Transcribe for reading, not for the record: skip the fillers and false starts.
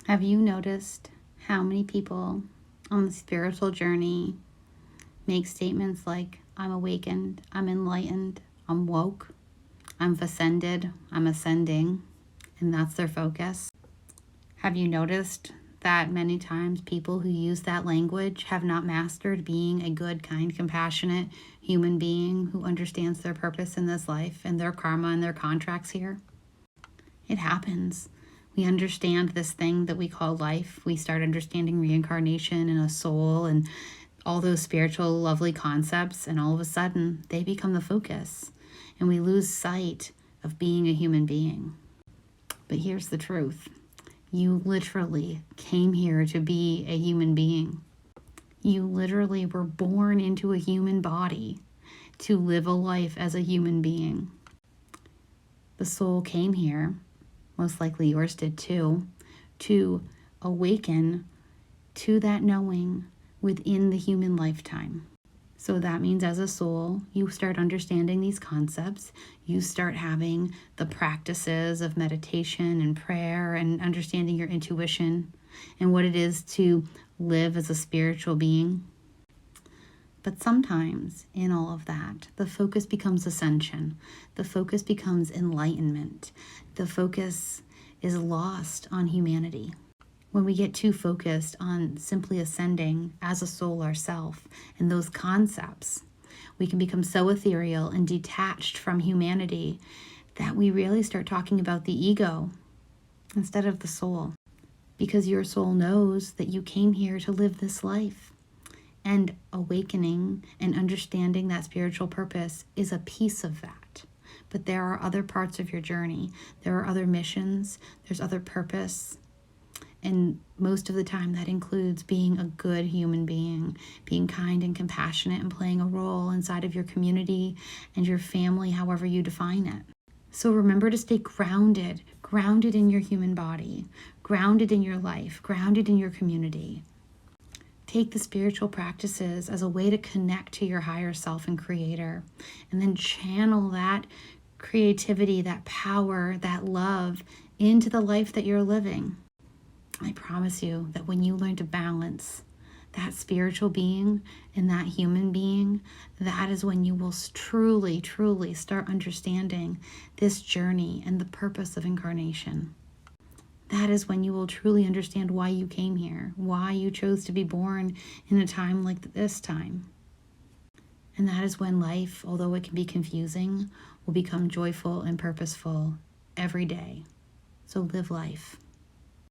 Have you noticed how many people on the spiritual journey make statements like, I'm awakened, I'm enlightened, I'm woke, I'm ascended, I'm ascending, and that's their focus? Have you noticed that many times people who use that language have not mastered being a good, kind, compassionate human being who understands their purpose in this life and their karma and their contracts here? It happens. We understand this thing that we call life. We start understanding reincarnation and a soul and all those spiritual, lovely concepts, and all of a sudden they become the focus, and we lose sight of being a human being. But here's the truth. You literally came here to be a human being. You literally were born into a human body to live a life as a human being. The soul came here, most likely yours did too, to awaken to that knowing within the human lifetime. So that means as a soul, you start understanding these concepts. You start having the practices of meditation and prayer and understanding your intuition and what it is to live as a spiritual being. But sometimes in all of that, the focus becomes ascension. The focus becomes enlightenment. The focus is lost on humanity. When we get too focused on simply ascending as a soul ourself and those concepts, we can become so ethereal and detached from humanity that we really start talking about the ego instead of the soul. Because your soul knows that you came here to live this life. And awakening and understanding that spiritual purpose is a piece of that. But there are other parts of your journey. There are other missions. There's other purpose. And most of the time that includes being a good human being, being kind and compassionate and playing a role inside of your community and your family, however you define it. So remember to stay grounded in your human body, grounded in your life, grounded in your community. Take the spiritual practices as a way to connect to your higher self and creator, and then channel that creativity, that power, that love into the life that you're living. I promise you that when you learn to balance that spiritual being and that human being, that is when you will truly, truly start understanding this journey and the purpose of incarnation. That is when you will truly understand why you came here, why you chose to be born in a time like this time. And that is when life, although it can be confusing, will become joyful and purposeful every day. So live life.